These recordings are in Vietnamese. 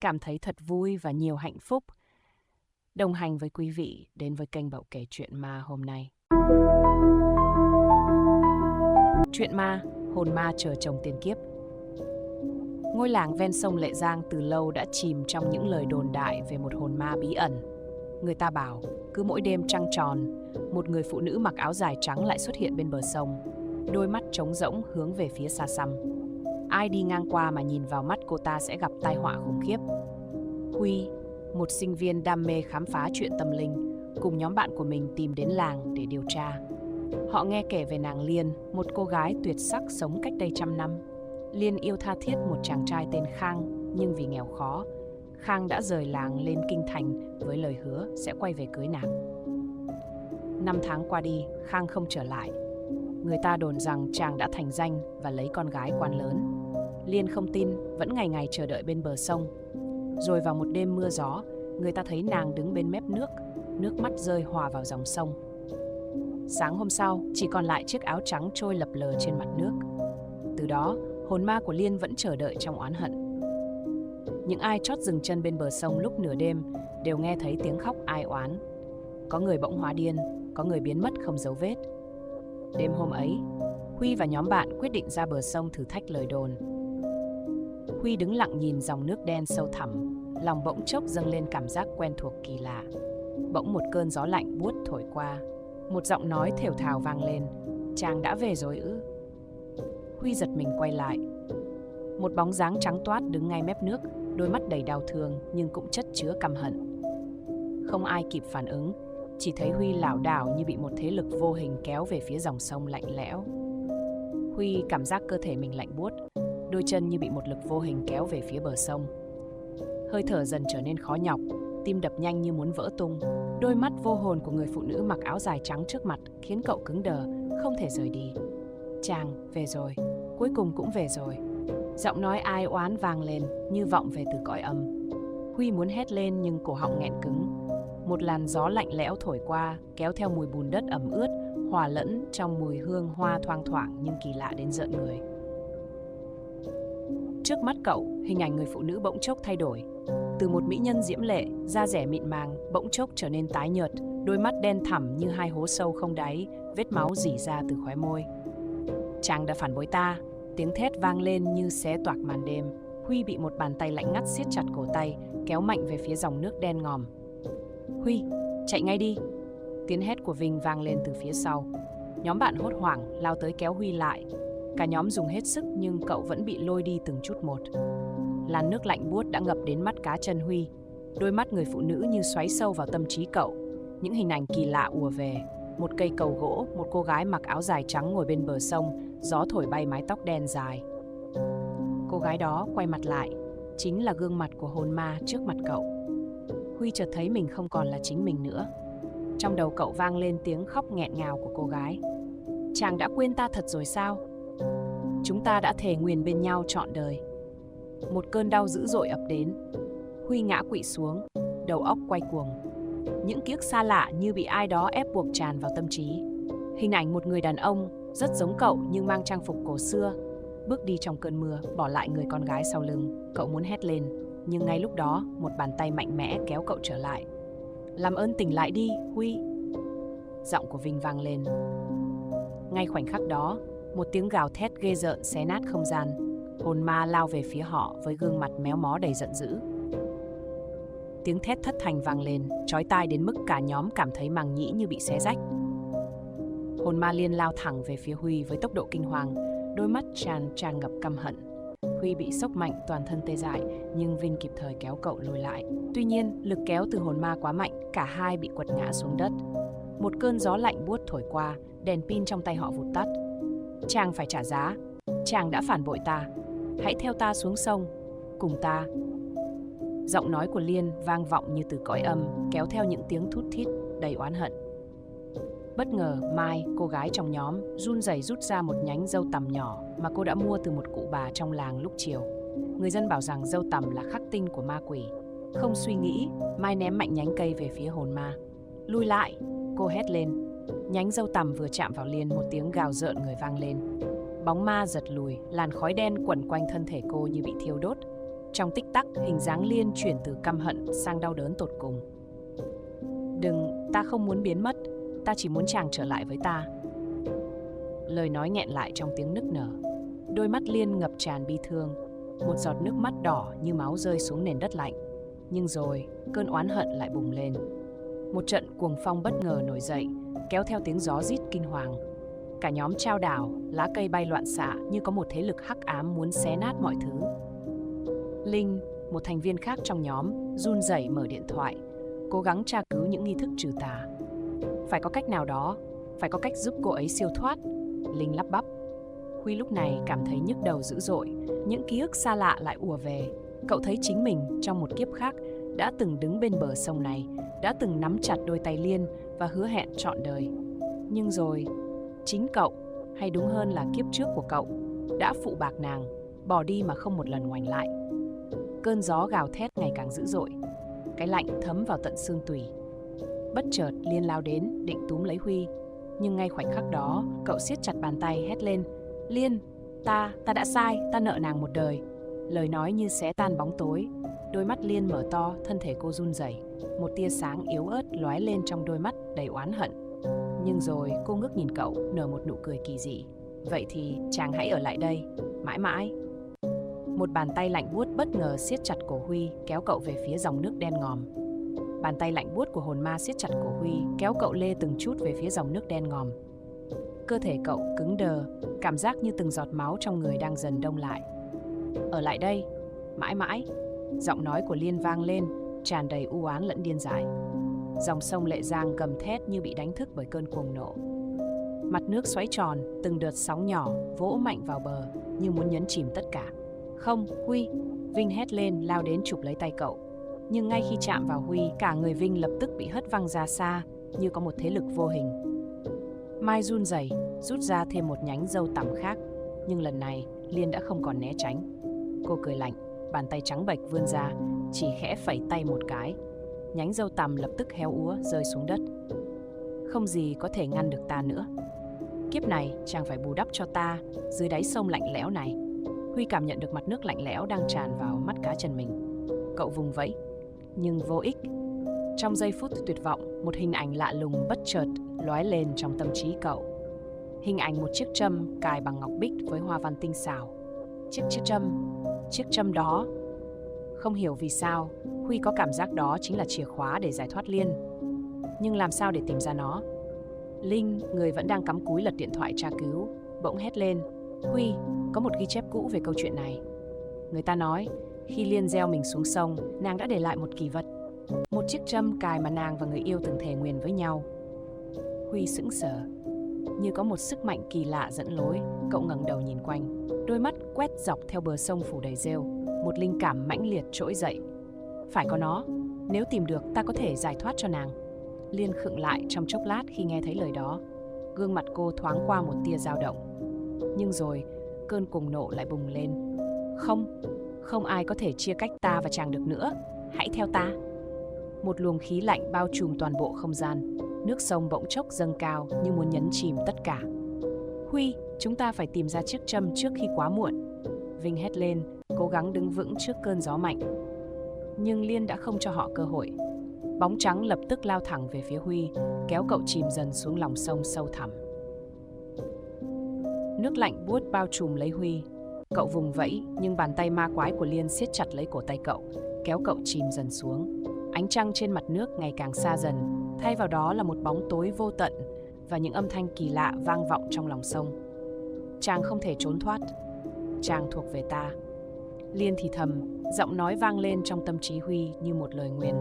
cảm thấy thật vui và nhiều hạnh phúc đồng hành với quý vị đến với kênh Bậu Kể Chuyện Ma hôm nay. Chuyện ma, hồn ma chờ chồng tiền kiếp. Ngôi làng ven sông Lệ Giang từ lâu đã chìm trong những lời đồn đại về một hồn ma bí ẩn. Người ta bảo, cứ mỗi đêm trăng tròn, một người phụ nữ mặc áo dài trắng lại xuất hiện bên bờ sông, đôi mắt trống rỗng hướng về phía xa xăm. Ai đi ngang qua mà nhìn vào mắt cô ta sẽ gặp tai họa khủng khiếp. Huy, một sinh viên đam mê khám phá chuyện tâm linh, cùng nhóm bạn của mình tìm đến làng để điều tra. Họ nghe kể về nàng Liên, một cô gái tuyệt sắc sống cách đây 100 năm. Liên yêu tha thiết một chàng trai tên Khang, nhưng vì nghèo khó, Khang đã rời làng lên kinh thành với lời hứa sẽ quay về cưới nàng. 5 tháng qua đi, Khang không trở lại. Người ta đồn rằng chàng đã thành danh và lấy con gái quan lớn. Liên không tin, vẫn ngày ngày chờ đợi bên bờ sông. Rồi vào một đêm mưa gió, người ta thấy nàng đứng bên mép nước, nước mắt rơi hòa vào dòng sông. Sáng hôm sau, chỉ còn lại chiếc áo trắng trôi lập lờ trên mặt nước. Từ đó, hồn ma của Liên vẫn chờ đợi trong oán hận. Những ai chót dừng chân bên bờ sông lúc nửa đêm đều nghe thấy tiếng khóc ai oán. Có người bỗng hóa điên, có người biến mất không dấu vết. Đêm hôm ấy, Huy và nhóm bạn quyết định ra bờ sông thử thách lời đồn. Huy đứng lặng nhìn dòng nước đen sâu thẳm, lòng bỗng chốc dâng lên cảm giác quen thuộc kỳ lạ. Bỗng một cơn gió lạnh buốt thổi qua, một giọng nói thều thào vang lên, "Chàng đã về rồi ư?" Huy giật mình quay lại. Một bóng dáng trắng toát đứng ngay mép nước, đôi mắt đầy đau thương nhưng cũng chất chứa căm hận. Không ai kịp phản ứng, chỉ thấy Huy lảo đảo như bị một thế lực vô hình kéo về phía dòng sông lạnh lẽo. Huy cảm giác cơ thể mình lạnh buốt, đôi chân như bị một lực vô hình kéo về phía bờ sông. Hơi thở dần trở nên khó nhọc, tim đập nhanh như muốn vỡ tung. Đôi mắt vô hồn của người phụ nữ mặc áo dài trắng trước mặt khiến cậu cứng đờ, không thể rời đi. "Chàng về rồi, cuối cùng cũng về rồi." Giọng nói ai oán vang lên như vọng về từ cõi âm. Huy muốn hét lên nhưng cổ họng nghẹn cứng. Một làn gió lạnh lẽo thổi qua, kéo theo mùi bùn đất ẩm ướt, hòa lẫn trong mùi hương hoa thoang thoảng nhưng kỳ lạ đến rợn người. Trước mắt cậu, hình ảnh người phụ nữ bỗng chốc thay đổi. Từ một mỹ nhân diễm lệ, da dẻ mịn màng, bỗng chốc trở nên tái nhợt, đôi mắt đen thẳm như hai hố sâu không đáy, vết máu rỉ ra từ khóe môi. "Chàng đã phản bội ta!" Tiếng thét vang lên như xé toạc màn đêm. Huy bị một bàn tay lạnh ngắt siết chặt cổ tay, kéo mạnh về phía dòng nước đen ngòm. "Huy, chạy ngay đi!" Tiếng hét của Vinh vang lên từ phía sau. Nhóm bạn hốt hoảng lao tới kéo Huy lại. Cả nhóm dùng hết sức nhưng cậu vẫn bị lôi đi từng chút một. Làn nước lạnh buốt đã ngập đến mắt cá chân Huy. Đôi mắt người phụ nữ như xoáy sâu vào tâm trí cậu. Những hình ảnh kỳ lạ ùa về. Một cây cầu gỗ, một cô gái mặc áo dài trắng ngồi bên bờ sông, gió thổi bay mái tóc đen dài. Cô gái đó quay mặt lại, chính là gương mặt của hồn ma trước mặt cậu. Huy chợt thấy mình không còn là chính mình nữa. Trong đầu cậu vang lên tiếng khóc nghẹn ngào của cô gái. "Chàng đã quên ta thật rồi sao? Chúng ta đã thề nguyền bên nhau trọn đời." Một cơn đau dữ dội ập đến. Huy ngã quỵ xuống, đầu óc quay cuồng. Những ký ức xa lạ như bị ai đó ép buộc tràn vào tâm trí. Hình ảnh một người đàn ông rất giống cậu nhưng mang trang phục cổ xưa, bước đi trong cơn mưa, bỏ lại người con gái sau lưng. Cậu muốn hét lên, nhưng ngay lúc đó, một bàn tay mạnh mẽ kéo cậu trở lại. "Làm ơn tỉnh lại đi, Huy." Giọng của Vinh vang lên. Ngay khoảnh khắc đó, một tiếng gào thét ghê rợn xé nát không gian. Hồn ma lao về phía họ với gương mặt méo mó đầy giận dữ. Tiếng thét thất thanh vang lên, chói tai đến mức cả nhóm cảm thấy màng nhĩ như bị xé rách. Hồn ma Liên lao thẳng về phía Huy với tốc độ kinh hoàng, đôi mắt tràn ngập căm hận. Huy bị sốc mạnh, toàn thân tê dại, nhưng Vinh kịp thời kéo cậu lùi lại. Tuy nhiên, lực kéo từ hồn ma quá mạnh, cả hai bị quật ngã xuống đất. Một cơn gió lạnh buốt thổi qua, đèn pin trong tay họ vụt tắt. "Chàng phải trả giá. Chàng đã phản bội ta. Hãy theo ta xuống sông, cùng ta." Giọng nói của Liên vang vọng như từ cõi âm, kéo theo những tiếng thút thít đầy oán hận. Bất ngờ, Mai, cô gái trong nhóm, run rẩy rút ra một nhánh dâu tằm nhỏ mà cô đã mua từ một cụ bà trong làng lúc chiều. Người dân bảo rằng dâu tằm là khắc tinh của ma quỷ. Không suy nghĩ, Mai ném mạnh nhánh cây về phía hồn ma. "Lùi lại!" cô hét lên. Nhánh dâu tằm vừa chạm vào Liên, một tiếng gào rợn người vang lên. Bóng ma giật lùi, làn khói đen quẩn quanh thân thể cô như bị thiêu đốt. Trong tích tắc, hình dáng Liên chuyển từ căm hận sang đau đớn tột cùng. Đừng, ta không muốn biến mất, ta chỉ muốn chàng trở lại với ta. Lời nói nghẹn lại trong tiếng nức nở. Đôi mắt Liên ngập tràn bi thương, một giọt nước mắt đỏ như máu rơi xuống nền đất lạnh. Nhưng rồi, cơn oán hận lại bùng lên. Một trận cuồng phong bất ngờ nổi dậy, kéo theo tiếng gió rít kinh hoàng. Cả nhóm chao đảo, lá cây bay loạn xạ như có một thế lực hắc ám muốn xé nát mọi thứ. Linh, một thành viên khác trong nhóm, run rẩy mở điện thoại, cố gắng tra cứu những nghi thức trừ tà. Phải có cách nào đó, phải có cách giúp cô ấy siêu thoát, Linh lắp bắp. Huy lúc này cảm thấy nhức đầu dữ dội, những ký ức xa lạ lại ùa về. Cậu thấy chính mình trong một kiếp khác đã từng đứng bên bờ sông này, đã từng nắm chặt đôi tay Liên và hứa hẹn trọn đời. Nhưng rồi, chính cậu, hay đúng hơn là kiếp trước của cậu, đã phụ bạc nàng, bỏ đi mà không một lần ngoảnh lại. Cơn gió gào thét ngày càng dữ dội, cái lạnh thấm vào tận xương tủy. Bất chợt Liên lao đến, định túm lấy Huy. Nhưng ngay khoảnh khắc đó, cậu siết chặt bàn tay hét lên: Liên, ta đã sai, ta nợ nàng một đời. Lời nói như xé tan bóng tối. Đôi mắt Liên mở to, thân thể cô run rẩy. Một tia sáng yếu ớt lóe lên trong đôi mắt đầy oán hận. Nhưng rồi cô ngước nhìn cậu, nở một nụ cười kỳ dị. Vậy thì chàng hãy ở lại đây, mãi mãi. Một bàn tay lạnh buốt bất ngờ siết chặt cổ Huy, kéo cậu về phía dòng nước đen ngòm. Bàn tay lạnh buốt của hồn ma siết chặt cổ Huy, kéo cậu lê từng chút về phía dòng nước đen ngòm. Cơ thể cậu cứng đờ, cảm giác như từng giọt máu trong người đang dần đông lại. Ở lại đây, mãi mãi. Giọng nói của Liên vang lên, tràn đầy u oán lẫn điên dại. Dòng sông Lệ Giang gầm thét như bị đánh thức bởi cơn cuồng nộ. Mặt nước xoáy tròn, từng đợt sóng nhỏ vỗ mạnh vào bờ như muốn nhấn chìm tất cả. Không, Huy! Vinh hét lên, lao đến chụp lấy tay cậu. Nhưng ngay khi chạm vào Huy, cả người Vinh lập tức bị hất văng ra xa, như có một thế lực vô hình. Mai run rẩy, rút ra thêm một nhánh dâu tằm khác, nhưng lần này Liên đã không còn né tránh. Cô cười lạnh, bàn tay trắng bệch vươn ra, chỉ khẽ phẩy tay một cái. Nhánh dâu tằm lập tức héo úa rơi xuống đất. Không gì có thể ngăn được ta nữa. Kiếp này chàng phải bù đắp cho ta dưới đáy sông lạnh lẽo này. Huy cảm nhận được mặt nước lạnh lẽo đang tràn vào mắt cá chân mình. Cậu vùng vẫy, nhưng vô ích. Trong giây phút tuyệt vọng, một hình ảnh lạ lùng bất chợt lóe lên trong tâm trí cậu. Hình ảnh một chiếc trâm cài bằng ngọc bích với hoa văn tinh xảo. Chiếc trâm đó. Không hiểu vì sao, Huy có cảm giác đó chính là chìa khóa để giải thoát Liên. Nhưng làm sao để tìm ra nó? Linh, người vẫn đang cắm cúi lật điện thoại tra cứu, bỗng hét lên: Huy, có một ghi chép cũ về câu chuyện này. Người ta nói, khi Liên gieo mình xuống sông, nàng đã để lại một kỳ vật. Một chiếc trâm cài mà nàng và người yêu từng thề nguyền với nhau. Huy sững sờ. Như có một sức mạnh kỳ lạ dẫn lối, cậu ngẩng đầu nhìn quanh. Đôi mắt quét dọc theo bờ sông phủ đầy rêu. Một linh cảm mãnh liệt trỗi dậy. Phải có nó, nếu tìm được ta có thể giải thoát cho nàng. Liên khựng lại trong chốc lát khi nghe thấy lời đó. Gương mặt cô thoáng qua một tia dao động. Nhưng rồi, cơn cuồng nộ lại bùng lên. Không ai có thể chia cách ta và chàng được nữa. Hãy theo ta. Một luồng khí lạnh bao trùm toàn bộ không gian. Nước sông bỗng chốc dâng cao như muốn nhấn chìm tất cả. Huy, chúng ta phải tìm ra chiếc trâm trước khi quá muộn. Vinh hét lên, cố gắng đứng vững trước cơn gió mạnh. Nhưng Liên đã không cho họ cơ hội. Bóng trắng lập tức lao thẳng về phía Huy, kéo cậu chìm dần xuống lòng sông sâu thẳm. Nước lạnh buốt bao trùm lấy Huy. Cậu vùng vẫy, nhưng bàn tay ma quái của Liên siết chặt lấy cổ tay cậu, kéo cậu chìm dần xuống. Ánh trăng trên mặt nước ngày càng xa dần, thay vào đó là một bóng tối vô tận và những âm thanh kỳ lạ vang vọng trong lòng sông. Chàng không thể trốn thoát. Chàng thuộc về ta. Liên thì thầm, giọng nói vang lên trong tâm trí Huy như một lời nguyền.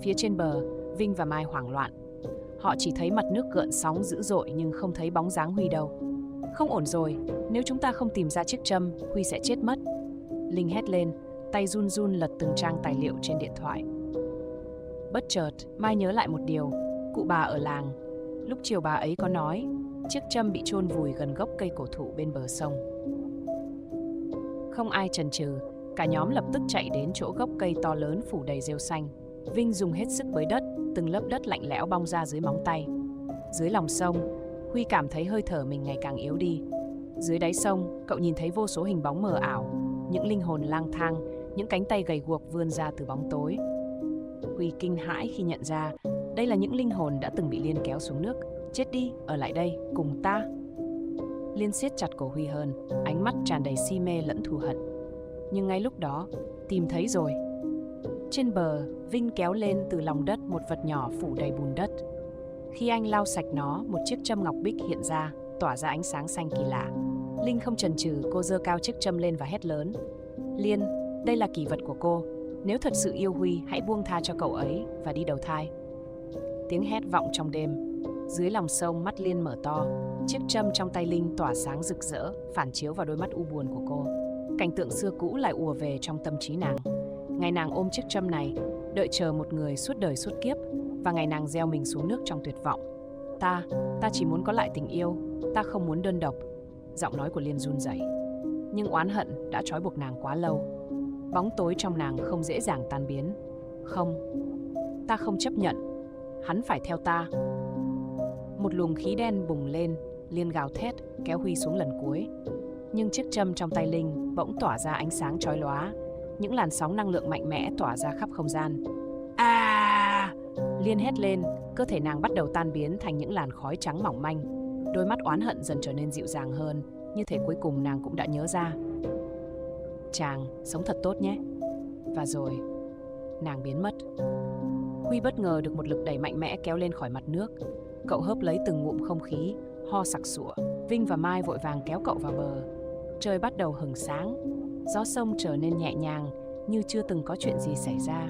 Phía trên bờ, Vinh và Mai hoảng loạn. Họ chỉ thấy mặt nước gợn sóng dữ dội nhưng không thấy bóng dáng Huy đâu. Không ổn rồi, nếu chúng ta không tìm ra chiếc trâm, Huy sẽ chết mất. Linh hét lên, tay run run lật từng trang tài liệu trên điện thoại. Bất chợt, Mai nhớ lại một điều, cụ bà ở làng. Lúc chiều bà ấy có nói, chiếc trâm bị chôn vùi gần gốc cây cổ thụ bên bờ sông. Không ai chần chừ, cả nhóm lập tức chạy đến chỗ gốc cây to lớn phủ đầy rêu xanh. Vinh dùng hết sức bới đất, từng lớp đất lạnh lẽo bong ra dưới móng tay. Dưới lòng sông, Huy cảm thấy hơi thở mình ngày càng yếu đi. Dưới đáy sông, cậu nhìn thấy vô số hình bóng mờ ảo, những linh hồn lang thang, những cánh tay gầy guộc vươn ra từ bóng tối. Huy kinh hãi khi nhận ra đây là những linh hồn đã từng bị Liên kéo xuống nước. Chết đi, ở lại đây, cùng ta. Liên siết chặt cổ Huy hơn, ánh mắt tràn đầy si mê lẫn thù hận. Nhưng ngay lúc đó, tìm thấy rồi. Trên bờ, Vinh kéo lên từ lòng đất một vật nhỏ phủ đầy bùn đất. Khi anh lau sạch nó, một chiếc châm ngọc bích hiện ra, tỏa ra ánh sáng xanh kỳ lạ. Linh không chần chừ, cô giơ cao chiếc châm lên và hét lớn. Liên, đây là kỷ vật của cô. Nếu thật sự yêu Huy, hãy buông tha cho cậu ấy và đi đầu thai. Tiếng hét vọng trong đêm. Dưới lòng sông, mắt Liên mở to. Chiếc châm trong tay Linh tỏa sáng rực rỡ, phản chiếu vào đôi mắt u buồn của cô. Cảnh tượng xưa cũ lại ùa về trong tâm trí nàng. Ngày nàng ôm chiếc châm này, đợi chờ một người suốt đời suốt kiếp, và ngày nàng gieo mình xuống nước trong tuyệt vọng. Ta chỉ muốn có lại tình yêu, ta không muốn đơn độc. Giọng nói của Liên run rẩy. Nhưng oán hận đã trói buộc nàng quá lâu. Bóng tối trong nàng không dễ dàng tan biến. Không, ta không chấp nhận. Hắn phải theo ta. Một luồng khí đen bùng lên, Liên gào thét, kéo Huy xuống lần cuối. Nhưng chiếc châm trong tay Linh bỗng tỏa ra ánh sáng chói lóa. Những làn sóng năng lượng mạnh mẽ tỏa ra khắp không gian. Liên hét lên, cơ thể nàng bắt đầu tan biến thành những làn khói trắng mỏng manh. Đôi mắt oán hận dần trở nên dịu dàng hơn, như thể cuối cùng nàng cũng đã nhớ ra. Chàng, sống thật tốt nhé. Và rồi, nàng biến mất. Huy bất ngờ được một lực đẩy mạnh mẽ kéo lên khỏi mặt nước. Cậu hớp lấy từng ngụm không khí, ho sặc sụa. Vinh và Mai vội vàng kéo cậu vào bờ. Trời bắt đầu hửng sáng. Gió sông trở nên nhẹ nhàng, như chưa từng có chuyện gì xảy ra.